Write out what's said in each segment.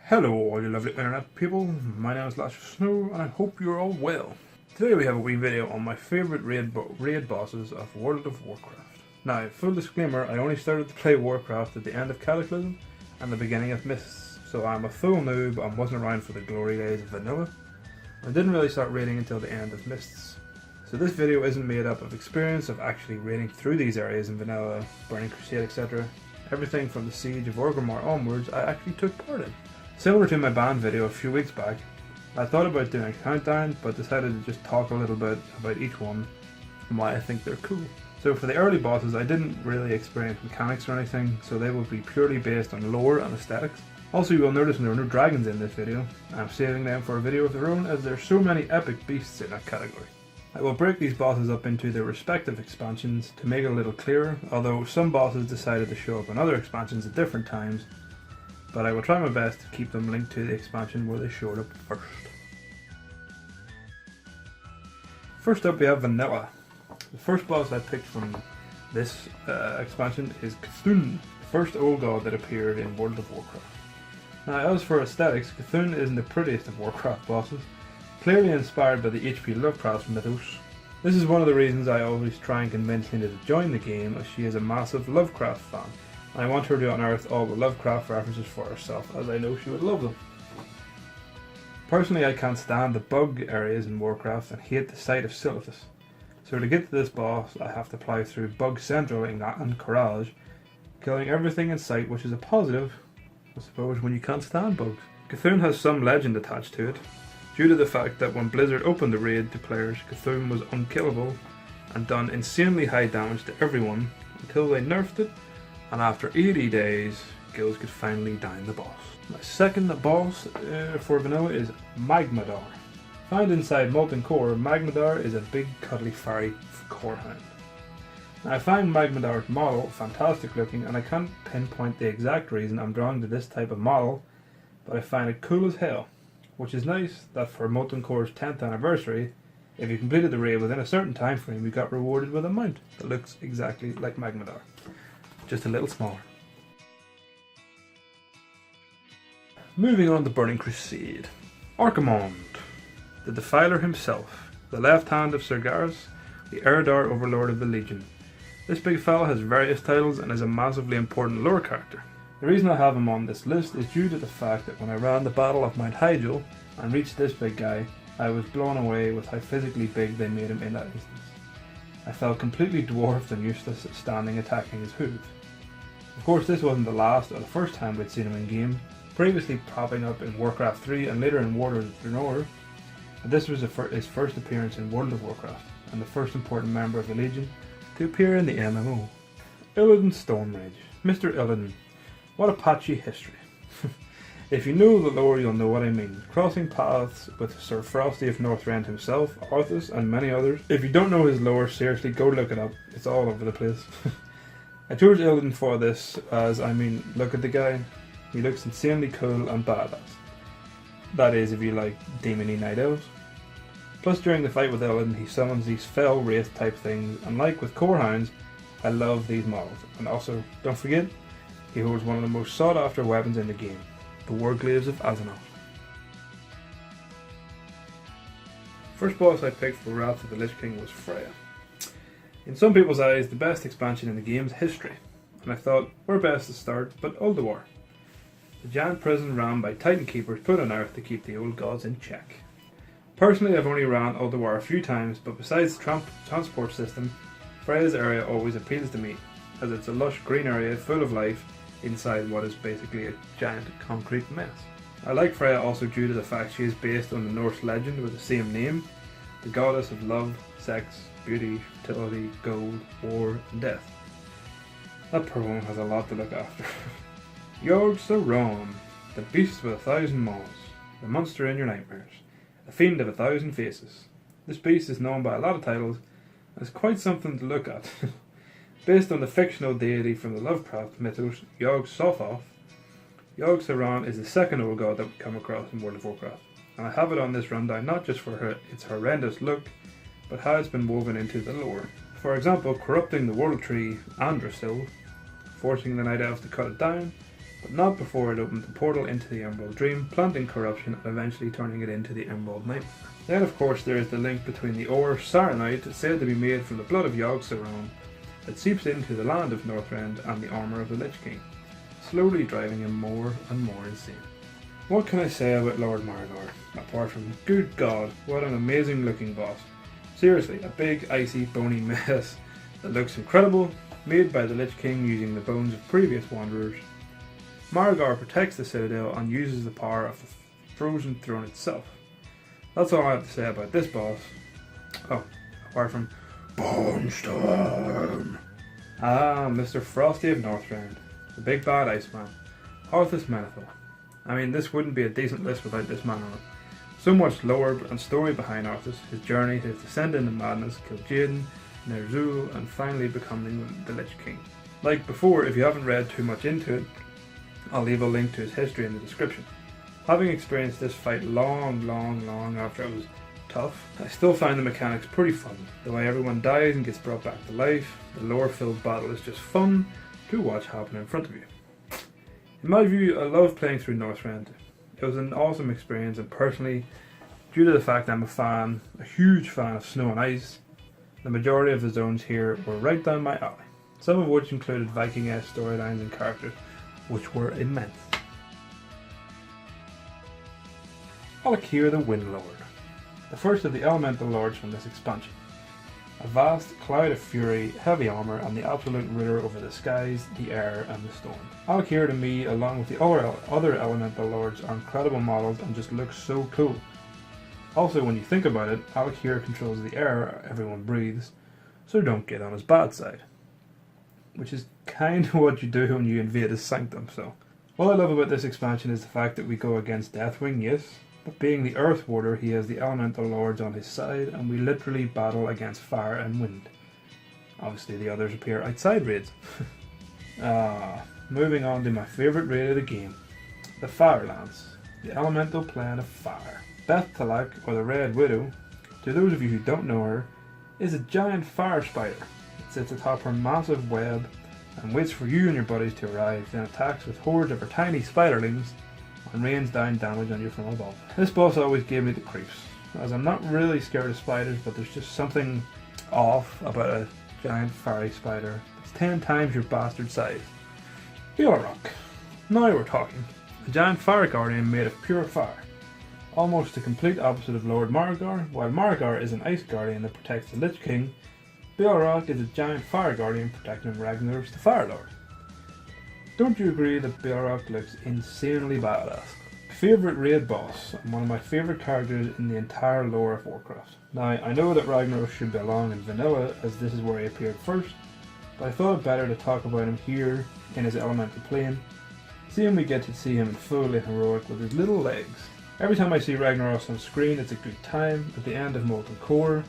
Hello all you lovely internet people, my name is Lashofsnow and I hope you're all well. Today we have a wee video on my favourite raid bosses of World of Warcraft. Now, full disclaimer, I only started to play Warcraft at the end of Cataclysm and the beginning of Mists, so I'm a full noob and wasn't around for the glory days of vanilla. I didn't really start raiding until the end of Mists. So this video isn't made up of experience of actually raiding through these areas in vanilla, Burning Crusade, etc. Everything from the Siege of Aggramar onwards I actually took part in. Similar to my band video a few weeks back, I thought about doing a countdown but decided to just talk a little bit about each one and why I think they're cool. So for the early bosses I didn't really experience mechanics or anything, so they will be purely based on lore and aesthetics. Also, you will notice there are no dragons in this video. I'm saving them for a video of their own as there are so many epic beasts in that category. I will break these bosses up into their respective expansions to make it a little clearer, although some bosses decided to show up in other expansions at different times, but I will try my best to keep them linked to the expansion where they showed up first. First up we have Vanilla. The first boss I picked from this expansion is Cthulhu, the first old god that appeared in World of Warcraft. Now, as for aesthetics, Cthulhu isn't the prettiest of Warcraft bosses, clearly inspired by the H.P. Lovecraft mythos. This is one of the reasons I always try and convince Linda to join the game, as she is a massive Lovecraft fan. I want her to unearth all the Lovecraft references for herself, as I know she would love them. Personally, I can't stand the bug areas in Warcraft and hate the sight of Silithus. So to get to this boss, I have to plough through Bug Central and Courage, killing everything in sight, which is a positive, I suppose, when you can't stand bugs. Cthulhu has some legend attached to it, due to the fact that when Blizzard opened the raid to players, Cthulhu was unkillable and done insanely high damage to everyone until they nerfed it, and after 80 days, guilds could finally down the boss. My second boss for vanilla is Magmadar. Found inside Molten Core, Magmadar is a big cuddly fairy corehound. Now, I find Magmadar's model fantastic looking, and I can't pinpoint the exact reason I'm drawn to this type of model, but I find it cool as hell, which is nice that for Molten Core's 10th anniversary, if you completed the raid within a certain time frame, you got rewarded with a mount that looks exactly like Magmadar, just a little smaller. Moving on to Burning Crusade. Archimonde, the Defiler himself, the left hand of Sir Garrus, the Eredar Overlord of the Legion. This big fella has various titles and is a massively important lore character. The reason I have him on this list is due to the fact that when I ran the Battle of Mount Hyjal and reached this big guy, I was blown away with how physically big they made him in that instance. I felt completely dwarfed and useless at standing attacking his hooves. Of course, this wasn't the last or the first time we'd seen him in game, previously popping up in Warcraft 3 and later in Waters of Draenor, but this was his first appearance in World of Warcraft, and the first important member of the Legion to appear in the MMO. Illidan Stormrage. Mr. Illidan. What a patchy history. If you know the lore, you'll know what I mean. Crossing paths with Sir Frosty of Northrend himself, Arthas, and many others. If you don't know his lore, seriously, go look it up. It's all over the place. I chose Illidan for this, as, look at the guy. He looks insanely cool and badass. That is, if you like demon-y night elves. Plus, during the fight with Illidan, he summons these fell wraith type things, and like with Corehounds, I love these models. And also, don't forget, he holds one of the most sought after weapons in the game, the Warglaives of Azeroth. First boss I picked for Wrath of the Lich King was Freya. In some people's eyes, the best expansion in the game's history, and I thought, where best to start but Ulduar, the giant prison ran by Titan Keepers put on Earth to keep the old gods in check. Personally, I've only ran Ulduar a few times, but besides the transport system, Freya's area always appeals to me, as it's a lush green area full of life inside what is basically a giant concrete mess. I like Freya also due to the fact she is based on the Norse legend with the same name, the goddess of love, sex, beauty, fertility, gold, war, and death. That poor woman has a lot to look after. Yogg-Saron, the beast with 1,000 maws, the monster in your nightmares, a fiend of 1,000 faces. This beast is known by a lot of titles and is quite something to look at. Based on the fictional deity from the Lovecraft mythos, Yogg-Sothoth, Yogg-Saron is the second old god that we come across in World of Warcraft, and I have it on this rundown not just for its horrendous look, but how it's been woven into the lore. For example, corrupting the World Tree Andrasil, forcing the Night Elves to cut it down, but not before it opened the portal into the Emerald Dream, planting corruption and eventually turning it into the Emerald Nightmare. Then of course there is the link between the ore Saronite, said to be made from the blood of Yogg-Saron, that seeps into the land of Northrend and the armour of the Lich King, slowly driving him more and more insane. What can I say about Lord Margar, apart from, good God, what an amazing looking boss. Seriously, a big, icy, bony mess that looks incredible, made by the Lich King using the bones of previous wanderers. Margar protects the Citadel and uses the power of the Frozen Throne itself. That's all I have to say about this boss. Oh, apart from Bornstorm. Ah, Mr. Frosty of Northrend, the big bad Iceman, Arthas Menethil. I mean, this wouldn't be a decent list without this man on it. So much lore and story behind Arthas, his journey, his descent into madness, Kil'jaeden, Ner'zhul, and finally becoming the Lich King. Like before, if you haven't read too much into it, I'll leave a link to his history in the description. Having experienced this fight long after it was tough, I still find the mechanics pretty fun. The way everyone dies and gets brought back to life, the lore-filled battle is just fun to watch happen in front of you. In my view, I love playing through Northrend. It was an awesome experience, and personally, due to the fact I'm a huge fan of snow and ice, the majority of the zones here were right down my alley, some of which included Viking-esque storylines and characters, which were immense. Alik'r the Windlord, the first of the elemental lords from this expansion. A vast cloud of fury, heavy armour, and the absolute ruler over the skies, the air, and the storm. Alik'r to me, along with the other elemental lords, are incredible models and just look so cool. Also, when you think about it, Alik'r controls the air everyone breathes, so don't get on his bad side. Which is kind of what you do when you invade his sanctum, so. What I love about this expansion is the fact that we go against Deathwing, yes, but being the Earth Warder, he has the elemental lords on his side, and we literally battle against fire and wind. Obviously the others appear outside raids. Moving on to my favourite raid of the game, the Firelands, the elemental plane of fire. Beth Talak, or the Red Widow, to those of you who don't know her, is a giant fire spider that sits atop her massive web and waits for you and your buddies to arrive, then attacks with hordes of her tiny spiderlings and rains down damage on you from above. This boss always gave me the creeps, as I'm not really scared of spiders, but there's just something off about a giant fiery spider that's 10 times your bastard size. Bielorok. Now we're talking. A giant fire guardian made of pure fire. Almost the complete opposite of Lord Margar. While Margar is an ice guardian that protects the Lich King, Bielorok is a giant fire guardian protecting Ragnaros the Fire Lord. Don't you agree that Bielorok looks insanely badass? Favourite raid boss, and one of my favourite characters in the entire lore of Warcraft. Now, I know that Ragnaros should belong in vanilla, as this is where he appeared first, but I thought it better to talk about him here in his elemental plane, seeing we get to see him in full and heroic with his little legs. Every time I see Ragnaros on screen, it's a good time. At the end of Molten Core,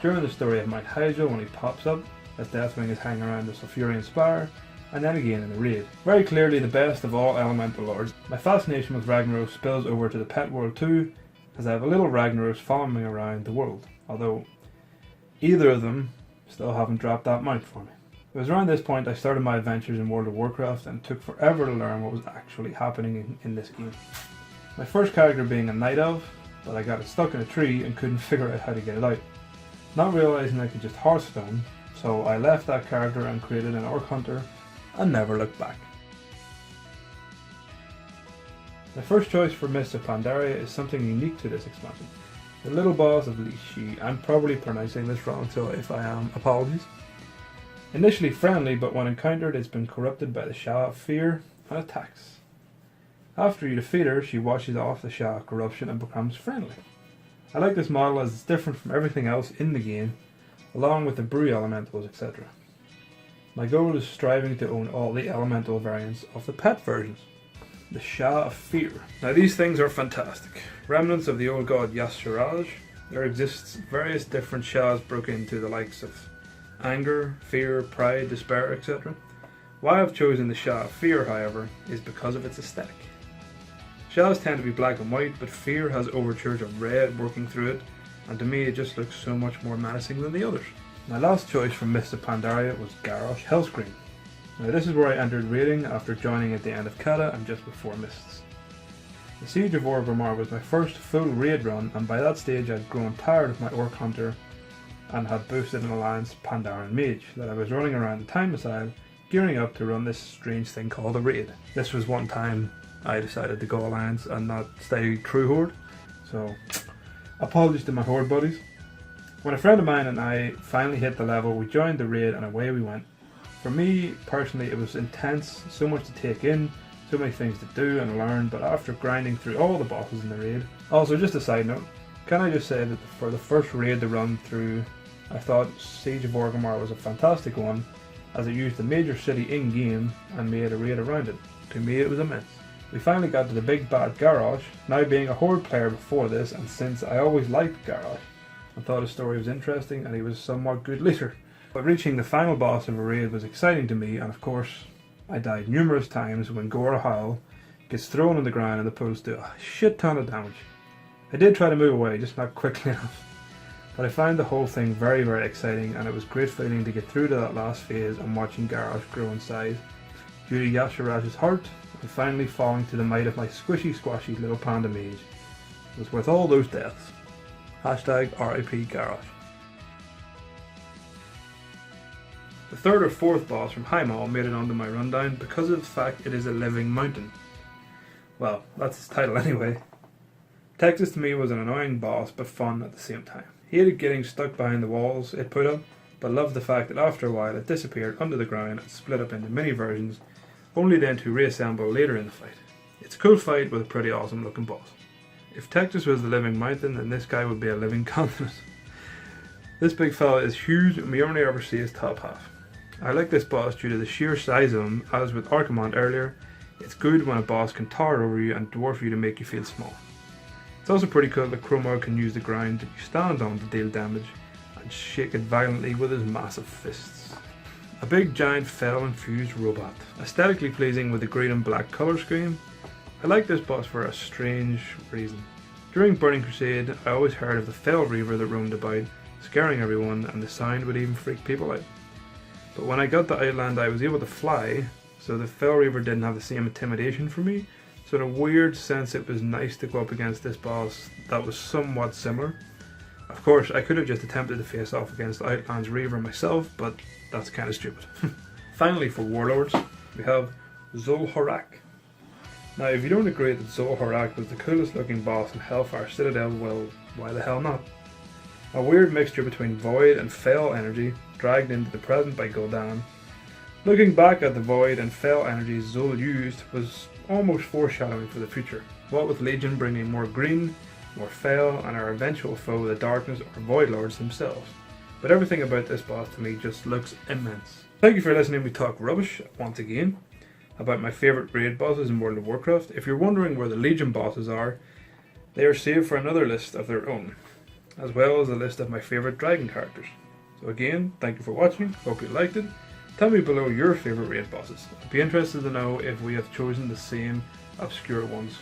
during the story of Mount Hyjal when he pops up, as Deathwing is hanging around the Sulfurian Spire, and then again in the raid. Very clearly the best of all elemental lords. My fascination with Ragnaros spills over to the pet world too, as I have a little Ragnaros following me around the world, although either of them still haven't dropped that mount for me. It was around this point I started my adventures in World of Warcraft, and it took forever to learn what was actually happening in this game. My first character being a night elf, but I got it stuck in a tree and couldn't figure out how to get it out. Not realising I could just Hearthstone, so I left that character and created an Orc Hunter and never looked back. My first choice for Mists of Pandaria is something unique to this expansion. The little boss of Lishi. I'm probably pronouncing this wrong, so if I am, apologies. Initially friendly, but when encountered it's been corrupted by the Shah of Fear and attacks. After you defeat her, she washes off the Shah corruption and becomes friendly. I like this model as it's different from everything else in the game, along with the brew elementals, etc. My goal is striving to own all the elemental variants of the pet versions. The Shah of Fear. Now these things are fantastic. Remnants of the old god Yas-Shiraj. There exists various different Shahs broken into the likes of anger, fear, pride, despair, etc. Why I've chosen the Shah of Fear, however, is because of its aesthetic. Shahs tend to be black and white, but Fear has overtures of red working through it, and to me it just looks so much more menacing than the others. My last choice from Mists of Pandaria was Garrosh Hellscream. Now this is where I entered raiding after joining at the end of Kata and just before Mists. The Siege of Aggramar was my first full raid run, and by that stage I'd grown tired of my Orc Hunter and had boosted an Alliance Pandarian Mage that I was running around the Time Missile, gearing up to run this strange thing called a raid. This was one time I decided to go Alliance and not stay true Horde, so apologies to my Horde buddies. When a friend of mine and I finally hit the level, we joined the raid and away we went. For me personally, it was intense, so much to take in, so many things to do and learn, but after grinding through all the bosses in the raid. Also, just a side note, can I just say that for the first raid to run through, I thought Siege of Aggramar was a fantastic one, as it used the major city in-game and made a raid around it. To me it was immense. We finally got to the big bad Garrosh. Now being a Horde player before this, and since I always liked Garrosh and thought his story was interesting and he was a somewhat good leader. But reaching the final boss of a raid was exciting to me, and of course I died numerous times when Gorahal gets thrown on the ground and the pulls do a shit ton of damage. I did try to move away, just not quickly enough. But I found the whole thing very, very exciting, and it was great feeling to get through to that last phase and watching Garrosh grow in size due to Yasharaj's heart, and finally falling to the might of my squishy squashy little panda mage. It was worth all those deaths. Hashtag RIP Garrosh. The third or fourth boss from Highmaul made it onto my rundown because of the fact it is a living mountain. Well, that's its title anyway. Texas to me was an annoying boss, but fun at the same time. Hated getting stuck behind the walls it put up, but loved the fact that after a while it disappeared under the ground and split up into mini versions, only then to reassemble later in the fight. It's a cool fight with a pretty awesome looking boss. If Texas was the living mountain, then this guy would be a living continent. This big fella is huge and we only ever see his top half. I like this boss due to the sheer size of him, as with Archimonde earlier. It's good when a boss can tower over you and dwarf you to make you feel small. It's also pretty cool that Cromar can use the ground that you stand on to deal damage and shake it violently with his massive fists. A big giant fell infused robot, aesthetically pleasing with the green and black colour scheme. I like this boss for a strange reason. During Burning Crusade, I always heard of the Fell Reaver that roamed about, scaring everyone, and the sound would even freak people out. But when I got to Outland I was able to fly, so the Fell Reaver didn't have the same intimidation for me. So in a weird sense it was nice to go up against this boss that was somewhat similar. Of course I could have just attempted to face off against Outland's Reaver myself, but that's kind of stupid. Finally for Warlords, we have Zul'Horak. Now if you don't agree that Zul'Horak was the coolest looking boss in Hellfire Citadel, well, why the hell not? A weird mixture between void and fell energy, dragged into the present by Gul'dan. Looking back at the void and fell energy Zul used was almost foreshadowing for the future, what with Legion bringing more green, more fell, and our eventual foe the darkness or void lords themselves. But everything about this boss to me just looks immense. Thank you for listening to me talk rubbish once again about my favourite raid bosses in World of Warcraft. If you're wondering where the Legion bosses are, they are saved for another list of their own, as well as a list of my favourite dragon characters. So again, thank you for watching, hope you liked it. Tell me below your favourite raid bosses. I'd be interested to know if we have chosen the same obscure ones.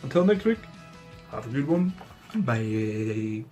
Until next week, have a good one, and bye.